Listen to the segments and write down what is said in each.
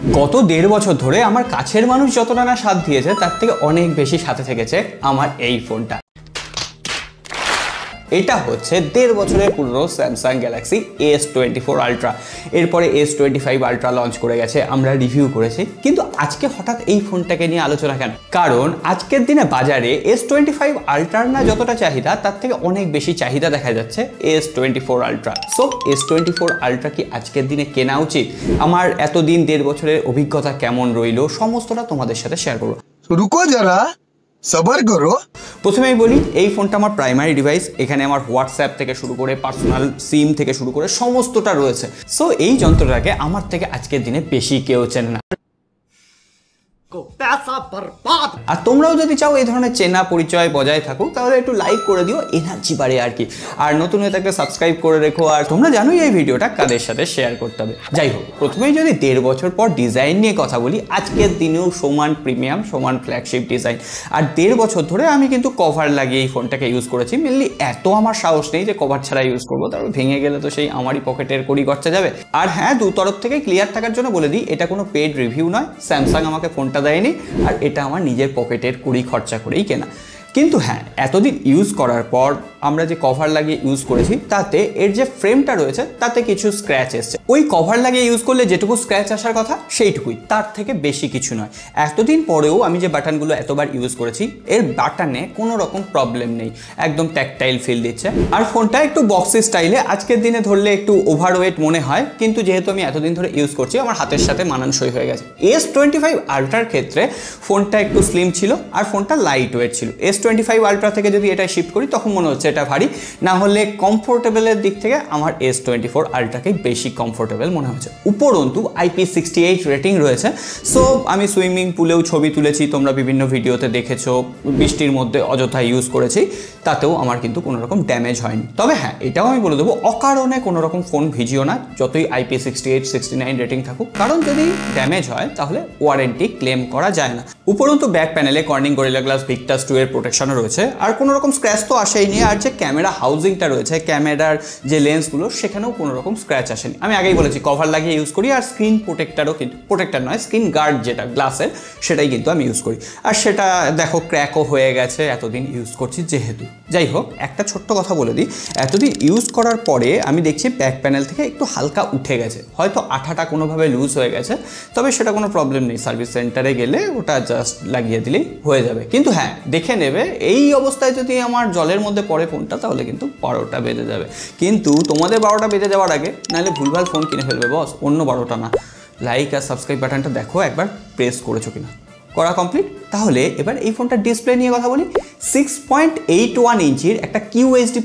গত 1.5 বছর ধরে আমার কাছের মানুষ যতটা না সাথ দিয়েছে তার থেকে অনেক বেশি সাথে থেকেছে আমার এই ফোনটা। এটা হচ্ছে 1.5 বছরের পুরনো স্যামসাং গ্যালাক্সি S24 আলট্রা। এরপরে S25 আলট্রা লঞ্চ করে গেছে, আমরা রিভিউ করেছি। কিন্তু আজকে হঠাৎ এই ফোনটাকে নিয়ে আলোচনা কেন? কারণ আজকের দিনে বাজারে S25 আলট্রার না যতটা চাহিদা তার থেকে অনেক বেশি চাহিদা দেখা যাচ্ছে S24 ultra. So S24 ultra কি আজকের দিনে কেনা উচিত? আমার এতদিন 1.5 বছরের অভিজ্ঞতা কেমন রইলো সমস্তটা তোমাদের সাথে শেয়ার করবো। রুকো যারা, সবার করো। প্রথমেই বলি, এই ফোনটা আমার প্রাইমারি ডিভাইস। এখানে আমার হোয়াটসঅ্যাপ থেকে শুরু করে পার্সোনাল সিম থেকে শুরু করে সমস্তটা রয়েছে। সো এই যন্ত্রটাকে আমার থেকে আজকের দিনে বেশি কেউ চেনে না। আর তোমরাও যদি চাও এই ধরনের চেনা পরিচয় বজায় থাকো তাহলে একটু লাইক করে দিও, এনার্জি বাড়ে আর কি। আর নতুন হয়ে থাকলে সাবস্ক্রাইব করে রেখো। আর তোমরা জানোই এই ভিডিওটা কাদের সাথে শেয়ার করতে হবে। যাই হোক, প্রথমেই যদি 1.5 বছর পর ডিজাইন নিয়ে কথা বলি, আজকের দিনেও সমান প্রিমিয়াম, সমান ফ্ল্যাগশিপ ডিজাইন। আর 1.5 বছর ধরে আমি কিন্তু কভার লাগিয়ে এই ফোনটাকে ইউজ করেছি। মেনলি এত আমার সাহস নেই যে কভার ছাড়া ইউজ করবো, তারপর ভেঙে গেলে তো সেই আমারই পকেটের কড়ি খরচা যাবে। আর হ্যাঁ, দু তরফ থেকে ক্লিয়ার থাকার জন্য বলে দিই, এটা কোনো পেড রিভিউ নয়। স্যামসাং আমাকে ফোনটা দেয়নি, আর এটা আমার নিজের পকেটের কুড়ি খরচা করেই কেনা। কিন্তু হ্যাঁ, এতদিন ইউজ করার পর আমরা যে কভার লাগিয়ে ইউজ করেছি তাতে এর যে ফ্রেমটা রয়েছে তাতে কিছু স্ক্র্যাচ এসছে। ওই কভার লাগিয়ে ইউজ করলে যেটুকু স্ক্র্যাচ আসার কথা সেইটুকুই, তার থেকে বেশি কিছু নয়। এতদিন পরেও আমি যে বাটনগুলো এতবার ইউজ করেছি এর বাটনে কোনো রকম প্রবলেম নেই, একদম ট্যাকটাইল ফিল দিচ্ছে। আর ফোনটা একটু বক্সি স্টাইলে, আজকের দিনে ধরলে একটু ওভারওয়েট মনে হয়, কিন্তু যেহেতু আমি এতদিন ধরে ইউজ করছি আমার হাতের সাথে মানানসই হয়ে গেছে। S25 আলট্রার ক্ষেত্রে ফোনটা একটু স্লিম ছিল আর ফোনটা লাইট ওয়েট ছিল। S25 আলট্রা থেকে যদি এটা শিফট করি তখন মনে হচ্ছে এটা ভারী, না হলে কমফোর্টেবলের দিক থেকে আমার S24 আলট্রাকেই বেশি কমফোর্টেবল মনে হচ্ছে। উপরন্তু IP68 রেটিং রয়েছে। সো আমি সুইমিং পুলেও ছবি তুলেছি, তোমরা বিভিন্ন ভিডিওতে দেখেছো, বৃষ্টির মধ্যে অযথা ইউজ করেছি, তাতেও আমার কিন্তু কোনো রকম ড্যামেজ হয়নি। তবে হ্যাঁ, এটাও আমি বলে দেবো, অকারণে কোনো রকম ফোন ভিজিও না, যতই IP68 69 রেটিং থাকুক, কারণ যদি ড্যামেজ হয় তাহলে ওয়ারেন্টি ক্লেম করা যায় না। উপরন্তু ব্যাক প্যানেলে কর্নিং গরিলা গ্লাস ভিক্টাস 2 এর প্রোটেকশনও রয়েছে, আর কোনো রকম স্ক্র্যাচ তো আসেইনি। আর যে ক্যামেরা হাউজিংটা রয়েছে, ক্যামেরার যে লেন্সগুলো, সেখানেও কোনো রকম স্ক্র্যাচ আসেনি। আমি আগেই বলেছি কভার লাগিয়ে ইউজ করি, আর স্ক্রিন প্রোটেক্টারও, কিন্তু প্রোটেক্টার নয়, স্ক্রিন গার্ড যেটা গ্লাসের, সেটাই কিন্তু আমি ইউজ করি। আর সেটা দেখো ক্র্যাকও হয়ে গেছে এতদিন ইউজ করছি যেহেতু। যাই হোক, একটা ছোট্ট কথা বলে দিই, এতদিন ইউজ করার পরে আমি দেখছি ব্যাক প্যানেল থেকে একটু হালকা উঠে গেছে, হয়তো আঠাটা কোনোভাবে লুজ হয়ে গেছে। তবে সেটা কোনো প্রবলেম নেই, সার্ভিস সেন্টারে গেলে ওটা জাস্ট লাগিয়ে দিলেই হয়ে যাবে। কিন্তু হ্যাঁ, দেখে নেবে, এই অবস্থায় যদি আমার জলের মধ্যে পড়ে ফোনটা তাহলে কিন্তু 12টা বেজে যাবে। কিন্তু তোমাদের 12টা বেজে যাওয়ার আগে নাহলে ভুলভাল ফোন কিনে ফেলবে বস, অন্য 12টা না। লাইক আর সাবস্ক্রাইব বাটনটা দেখো একবার প্রেস করেছো কিনা। করা কমপ্লিট। তাহলে এবার এই ফোনটার ডিসপ্লে নিয়ে কথা বলি। 6.81 ইঞ্চির একটা QHD+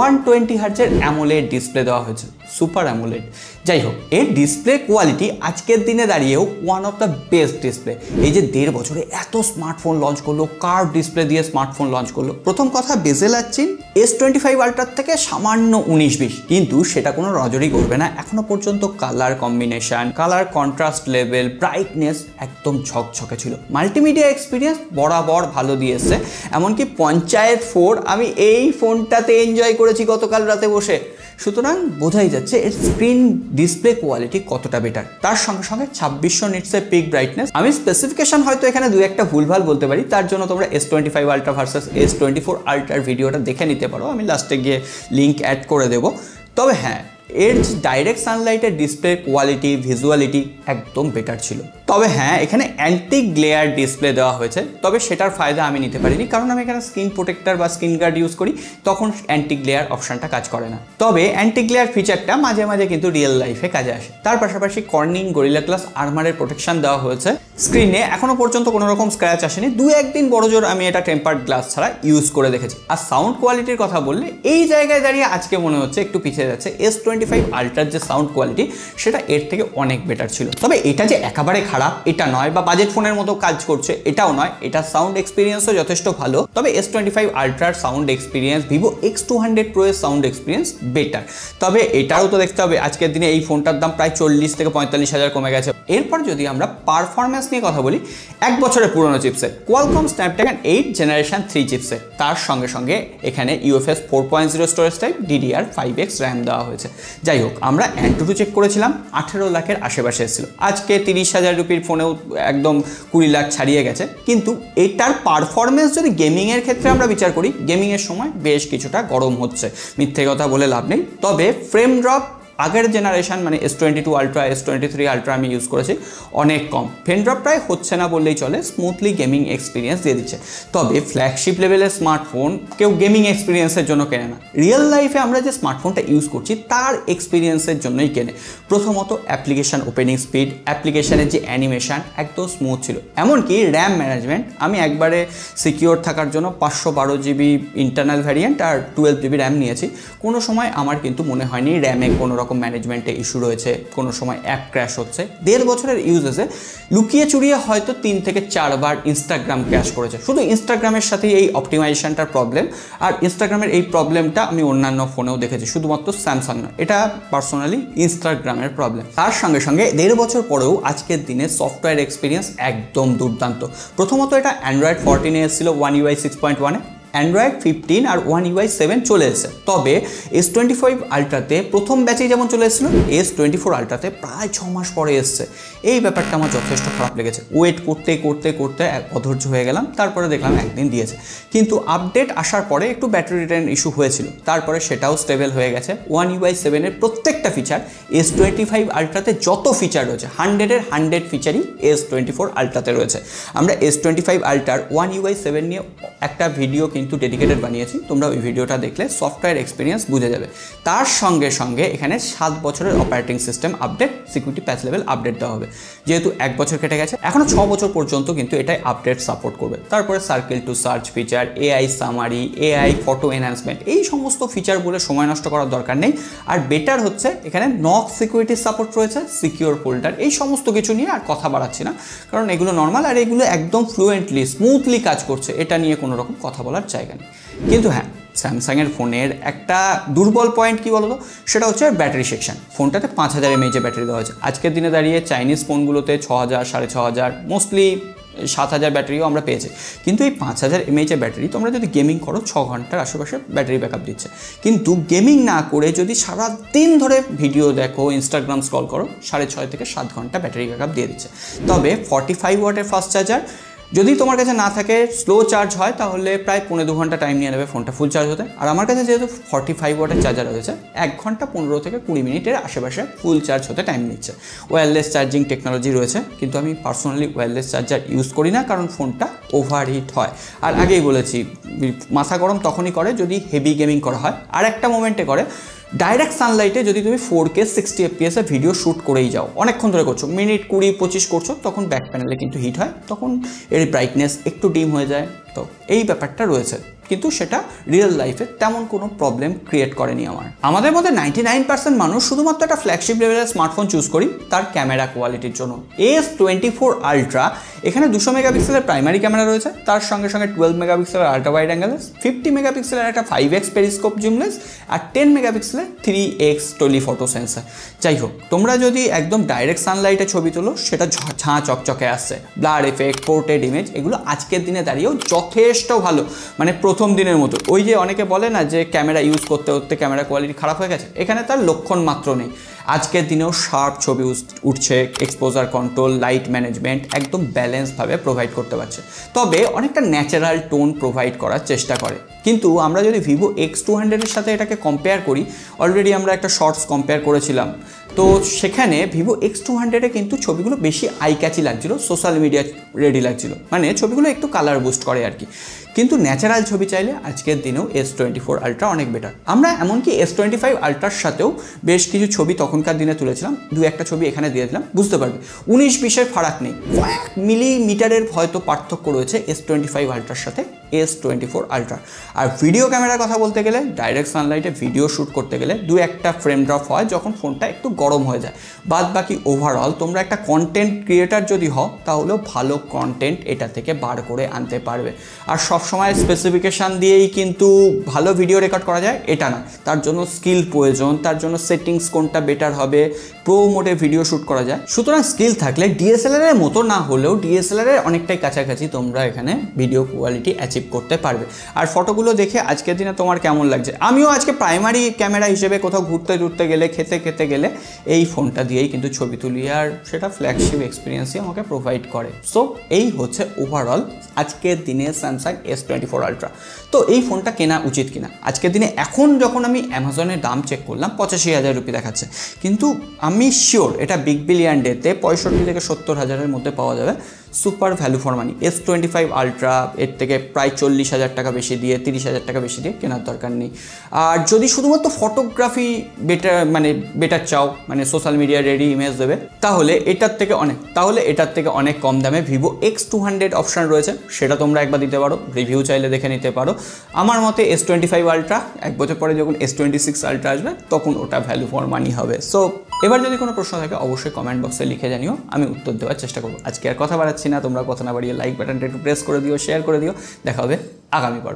120 হার্জের অ্যামোলেড ডিসপ্লে দেওয়া হয়েছে, সুপার অ্যামোলেড। যাই হোক, এর ডিসপ্লে কোয়ালিটি আজকের দিনে দাঁড়িয়েও one of the best display. এই যে 1.5 বছরে এত স্মার্টফোন লঞ্চ করলো, কার্ভ ডিসপ্লে দিয়ে স্মার্টফোন লঞ্চ করলো। প্রথম কথা, বেজেল আর চিন S25 আলট্রার থেকে সামান্য 19-20, কিন্তু সেটা কোনো নজরই করবে না এখনো পর্যন্ত। Colour combination, colour contrast level, brightness একদম ঝকঝকে ছিল। মাল্টিমিডিয়া এক্সপিরিয়েন্স বরাবর ভালো দিয়ে এসছে। এমনকি পঞ্চায়েত 4 আমি এই ফোনটাতে এনজয় করেছি গতকাল রাতে বসে। সুতরাং বোঝাই যাচ্ছে এর স্ক্রিন ডিসপ্লে কোয়ালিটি কতটা বেটার। তার সঙ্গে সঙ্গে 2600 নিটসের পিক ব্রাইটনেস। আমি স্পেসিফিকেশন হয়তো এখানে 2-1টা ভুলভাল বলতে পারি, তার জন্য তোমরা S25 আলট্রা ভার্সেস S24 আলট্রার ভিডিওটা দেখে নিতে পারো, আমি লাস্টে গিয়ে লিঙ্ক অ্যাড করে দেবো। তবে হ্যাঁ, এর ডাইরেক্ট সানলাইটের ডিসপ্লে কোয়ালিটি, ভিজুয়ালিটি একদম বেটার ছিল। তবে হ্যাঁ, এখানে অ্যান্টি গ্লেয়ার ডিসপ্লে দেওয়া হয়েছে, তবে সেটার ফায়দা আমি নিতে পারিনি, কারণ আমি এখানে স্ক্রিন প্রোটেক্টর বা স্ক্রিন গার্ড ইউজ করি, তখন অ্যান্টি গ্লেয়ার অপশানটা কাজ করে না। তবে অ্যান্টি গ্লেয়ার ফিচারটা মাঝে মাঝে কিন্তু রিয়েল লাইফে কাজে আসে। তার পাশাপাশি কর্নিং গরিলা গ্লাস আর্মারের প্রোটেকশন দেওয়া হয়েছে। স্ক্রিনে এখনো পর্যন্ত কোনো রকম স্ক্র্যাচ আসেনি, 2-1 দিন বড়জোর আমি এটা টেম্পার্ড গ্লাস ছাড়া ইউজ করে দেখেছি। আর সাউন্ড কোয়ালিটির কথা বললে এই জায়গায় দাঁড়িয়ে আজকে মনে হচ্ছে একটু পিছিয়ে যাচ্ছে। S25 আলট্রার যে সাউন্ড কোয়ালিটি সেটা এর থেকে অনেক বেটার ছিল। তবে এটা যে একেবারে খারাপ এটা নয়, বা বাজেট ফোনের মতো কাজ করছে এটাও নয়, এটা সাউন্ড এক্সপিরিয়েন্সও যথেষ্ট ভালো। তবে S25 আলট্রার sound experience Vivo X200 Pro এর সাউন্ড এক্সপিরিয়েন্স বেটার। তবে এটাও তো দেখতে হবে, আজকের দিনে এই ফোনটার দাম প্রায় 40 থেকে 45 হাজার কমে গেছে। এরপর যদি আমরা পারফরমেন্স নিয়ে কথা বলি, 1 বছরের পুরনো chipset, Qualcomm Snapdragon 8 generation 3 chipset, তার সঙ্গে সঙ্গে এখানে UFS 4.0 storage type, DDR5X RAM দেওয়া হয়েছে। যাই হোক, আমরা অ্যান্টুটু চেক করেছিলাম 18 লাখের আশেপাশে এসেছিল। আজকে 30,000 রুপির ফোনেও একদম 20 লাখ ছাড়িয়ে গেছে। কিন্তু এটার পারফরমেন্স যদি গেমিংয়ের ক্ষেত্রে আমরা বিচার করি, গেমিংয়ের সময় বেশ কিছুটা গরম হচ্ছে, মিথ্যে কথা বলে লাভ নেই। তবে ফ্রেম ড্রপ আগের জেনারেশন মানে S22 আলট্রা, S23 আলট্রা আমি ইউজ করেছি, অনেক কম। ফ্রেম ড্রপ প্রায় হচ্ছে না বললেই চলে, স্মুথলি গেমিং এক্সপিরিয়েন্স দিয়ে দিচ্ছে। তবে ফ্ল্যাগশিপ লেভেলের স্মার্টফোন কেউ গেমিং এক্সপিরিয়েন্সের জন্য কেনে না, রিয়েল লাইফে আমরা যে স্মার্টফোনটা ইউজ করছি তার এক্সপিরিয়েন্সের জন্যই কেনে। প্রথমত অ্যাপ্লিকেশান ওপেনিং স্পিড, অ্যাপ্লিকেশানের যে অ্যানিমেশান একদম স্মুথ ছিল। এমনকি র্যাম ম্যানেজমেন্ট, আমি একবারে সিকিওর থাকার জন্য 512 জিবি ইন্টারনাল ভ্যারিয়েন্ট আর 12 জিবি র্যাম নিয়েছি। কোনো সময় আমার কিন্তু মনে হয়নি র্যামে কোনো রকম ম্যানেজমেন্টে ইস্যু রয়েছে, কোনো সময় অ্যাপ ক্র্যাশ হচ্ছে। 1.5 বছরের ইউজেসে লুকিয়ে চুরিয়ে হয়তো 3 থেকে 4 বার ইনস্টাগ্রাম ক্র্যাশ করেছে, শুধু ইনস্টাগ্রামের সাথেই এই অপটিমাইজেশনটার প্রবলেম। আর ইনস্টাগ্রামের এই প্রবলেমটা আমি অন্যান্য ফোনেও দেখেছি, শুধুমাত্র স্যামসাং না, এটা পার্সোনালি ইনস্টাগ্রামের প্রবলেম। তার সঙ্গে সঙ্গে 1.5 বছর পরেও আজকের দিনে সফটওয়্যার এক্সপিরিয়েন্স একদম দুর্দান্ত। প্রথমত এটা অ্যান্ড্রয়েড 14 এসেছিল 1 UI 6.1-এ, অ্যান্ড্রয়েড 15 আর 1 UI 7 চলে এসেছে। তবে S25 আলট্রাতে প্রথম ব্যাচেই যেমন চলে এসেছিলো, S24 আলট্রাতে প্রায় 6 মাস পরে এসছে। এই ব্যাপারটা আমার যথেষ্ট খারাপ লেগেছে। ওয়েট করতে করতে করতে অধৈর্য হয়ে গেলাম, তারপরে দেখলাম একদিন দিয়েছে। কিন্তু আপডেট আসার পরে একটু ব্যাটারি রিটার্ন ইস্যু হয়েছিল, তারপরে সেটাও স্টেবল হয়ে গেছে। 1 UI 7-এর প্রত্যেকটা ফিচার S25 আলট্রাতে যত ফিচার রয়েছে 100-এর 100 ফিচারই S24 আলট্রাতে রয়েছে। আমরা S25 আলট্রার 1 UI 7 নিয়ে একটা ভিডিও কিন্তু ডেডিকেটেড বানিয়েছি, তোমরা ওই ভিডিওটা দেখলে সফটওয়্যার এক্সপিরিয়েন্স বুঝে যাবে। তার সঙ্গে সঙ্গে এখানে 7 বছরের অপারেটিং সিস্টেম আপডেট, সিকিউরিটি প্যাচ লেভেল আপডেট দেওয়া হবে। যেহেতু 1 বছর কেটে গেছে, এখনও 6 বছর পর্যন্ত কিন্তু এটাই আপডেট সাপোর্ট করবে। তারপরে circle to search feature, AI summary, AI photo enhancement, এই সমস্ত ফিচার বলে সময় নষ্ট করার দরকার নেই। আর বেটার হচ্ছে এখানে নক সিকিউরিটি সাপোর্ট রয়েছে, সিকিউর ফোল্ডার, এই সমস্ত কিছু নিয়ে আর কথা বাড়াচ্ছি না, কারণ এগুলো নর্মাল আর এগুলো একদম ফ্লুয়েন্টলি স্মুথলি কাজ করছে, এটা নিয়ে কোনো রকম কথা বলার জায়গা নেই। কিন্তু হ্যাঁ, স্যামসাংয়ের ফোনের একটা দুর্বল পয়েন্ট কী বলতো, সেটা হচ্ছে ব্যাটারি সেকশন। ফোনটাতে 5000 mAh ব্যাটারি দেওয়া হয়েছে। আজকের দিনে দাঁড়িয়ে চাইনিজ ফোনগুলোতে 6000, 6500, মোস্টলি 7000 ব্যাটারিও আমরা পেয়েছি। কিন্তু এই 5000 mAh ব্যাটারি তোমরা যদি গেমিং করো 6 ঘন্টার আশেপাশে ব্যাটারি ব্যাকআপ দিচ্ছে। কিন্তু গেমিং না করে যদি সারাদিন ধরে ভিডিও দেখো, ইনস্টাগ্রাম স্ক্রল করো, 6.5 থেকে 7 ঘন্টা ব্যাটারি ব্যাকআপ দিয়ে দিচ্ছে। তবে 45 ওয়াটের ফাস্ট চার্জার যদি তোমার কাছে না থাকে, স্লো চার্জ হয়, তাহলে প্রায় 1.5-2 ঘন্টা টাইম নিয়ে নেবে ফোনটা ফুল চার্জ হতে। আর আমার কাছে যেহেতু 45 ওয়াটের চার্জার রয়েছে, 1 ঘন্টা 15 থেকে 20 মিনিটের আশেপাশে ফুল চার্জ হতে টাইম নিচ্ছে। ওয়্যারলেস চার্জিং টেকনোলজি রয়েছে, কিন্তু আমি পার্সোনালি ওয়্যারলেস চার্জার ইউজ করি না, কারণ ফোনটা ওভারহিট হয়। আর আগেই বলেছি, মাথা গরম তখনই করে যদি হেভি গেমিং করা হয়, আর একটা মোমেন্টে করে ডাইরেক্ট সানলাইটে যদি তুমি 4K 60 FPS ভিডিও শ্যুট করেই যাও, অনেকক্ষণ ধরে করছো, মিনিট 20-25 করছো, তখন ব্যাক প্যানেলে কিন্তু হিট হয়, তখন এর ব্রাইটনেস একটু ডিম হয়ে যায়। তো এই ব্যাপারটা রয়েছে, কিন্তু সেটা রিয়েল লাইফে তেমন কোনো প্রবলেম ক্রিয়েট করেনি আমাদের মধ্যে 99% মানুষ শুধুমাত্র একটা ফ্ল্যাগশিপ লেভেলের স্মার্টফোন চুজ করি তার ক্যামেরা কোয়ালিটির জন্য। S24 আলট্রা এখানে 200 মেগাপিক্সেলের প্রাইমারি ক্যামেরা রয়েছে, তার সঙ্গে সঙ্গে 12 মেগাপিক্সেলের আল্ট্রা ওয়াইড অ্যাঙ্গেলেস, 50 মেগাপিক্সেলের একটা 5x পেরিস্কোপ জুমলেস, আর 10 মেগাপিক্সেলের 3x টেলিফটো সেন্সর। যাই হোক, তোমরা যদি একদম ডাইরেক্ট সানলাইটে ছবি তোলো, সেটা ঝাঁ চকচকে আসছে। ব্লার এফেক্ট, পোর্টেড ইমেজ, এগুলো আজকের দিনে দাঁড়িয়েও যথেষ্ট ভালো, মানে প্রথম দিনের মতো। ওই যে অনেকে বলে না যে ক্যামেরা ইউজ করতে করতে ক্যামেরা কোয়ালিটি খারাপ হয়ে গেছে, এখানে তার লক্ষণ মাত্র নেই। আজকের দিনেও শার্প ছবি উঠছে, এক্সপোজার কন্ট্রোল, লাইট ম্যানেজমেন্ট একদম ব্যালেন্সভাবে প্রোভাইড করতে পারছে। তবে অনেকটা ন্যাচারাল টোন প্রোভাইড করার চেষ্টা করে। কিন্তু আমরা যদি ভিভো X200-এর সাথে এটাকে কম্পেয়ার করি, অলরেডি আমরা একটা শর্টস কম্পেয়ার করেছিলাম, তো সেখানে ভিভো X200-এ কিন্তু ছবিগুলো বেশি আই ক্যাচি লাগছিল, সোশ্যাল মিডিয়া রেডি লাগছিল, মানে ছবিগুলো একটু কালার বুস্ট করে আর কি। কিন্তু ন্যাচারাল ছবি চাইলে আজকের দিনেও S24 আলট্রা অনেক বেটার। আমরা এমনকি S25 আলট্রার সাথেও বেশ কিছু ছবি তখনকার দিনে তুলেছিলাম, 2-1টা ছবি এখানে দিয়ে দিলাম, বুঝতে পারবে 19-20-এর ফারাক নেই, কয়েক মিলিমিটারের হয়তো পার্থক্য রয়েছে S25 আলট্রার সাথে S24 আলট্রা। আর ভিডিও ক্যামেরার কথা বলতে গেলে, ডাইরেক্ট সানলাইটে ভিডিও শ্যুট করতে গেলে 2-1টা ফ্রেম ড্রপ হয় যখন ফোনটা একটু গরম হয়ে যায়। বাদ বাকি ওভারঅল তোমরা একটা কন্টেন্ট ক্রিয়েটার যদি হও, তাহলেও ভালো কন্টেন্ট এটা থেকে বার করে আনতে পারবে। আর সবসময় স্পেসিফিকেশান দিয়েই কিন্তু ভালো ভিডিও রেকর্ড করা যায় এটা না, তার জন্য স্কিল প্রয়োজন, তার জন্য সেটিংস কোনটা বেটার হবে, প্রো মোডে ভিডিও শ্যুট করা যায়। সুতরাং স্কিল থাকলে DSLR-এর মতো না হলেও DSLR-এর অনেকটাই কাছাকাছি তোমরা এখানে ভিডিও কোয়ালিটি অ্যাচিভ চেক করতে পারবে। আর ফটোগুলো দেখে আজকের দিনে তোমার কেমন লাগছে, আমিও আজকে প্রাইমারি ক্যামেরা হিসেবে কোথাও ঘুরতে গেলে খেতে গেলে এই ফোনটা দিয়েই কিন্তু ছবি তুলি, আর সেটা ফ্ল্যাগশিপ এক্সপিরিয়েন্সই আমাকে প্রোভাইড করে। সো এই হচ্ছে ওভারঅল আজকের দিনে স্যামসাং S24 আলট্রা। তো এই ফোনটা কেনা উচিত কিনা আজকের দিনে, এখন যখন আমি অ্যামাজনের দাম চেক করলাম 85,000 রুপি দেখাচ্ছে, কিন্তু আমি শিওর এটা বিগ বিলিয়ন ডেতে 65 থেকে 70,000-এর মধ্যে পাওয়া যাবে। Super value for money. S25 ultra এর থেকে প্রায় 40,000 টাকা বেশি দিয়ে 30,000 টাকা বেশি দিয়ে কেনার দরকার নেই। আর যদি শুধুমাত্র ফটোগ্রাফি বেটার চাও, মানে সোশ্যাল মিডিয়া রেডি ইমেজ দেবে, তাহলে এটার থেকে অনেক কম দামে ভিভো X200 অপশান রয়েছে, সেটা তোমরা একবার দিতে পারো, রিভিউ চাইলে দেখে নিতে পারো। আমার মতে S25 আলট্রা, এক বছর পরে যখন S26 আলট্রা আসবে তখন ওটা ভ্যালু ফর মানি হবে। সো এবার যদি কোনো প্রশ্ন থাকে অবশ্যই কমেন্ট বক্সে লিখে জানিও, আমি উত্তর দেওয়ার চেষ্টা করবো। আজকে আর কথা বাড়াচ্ছি না, তোমরা কথা না বাড়িয়ে লাইক বাটনটা একটু প্রেস করে দিও, শেয়ার করে দিও। দেখা হবে আগামী পর্বে।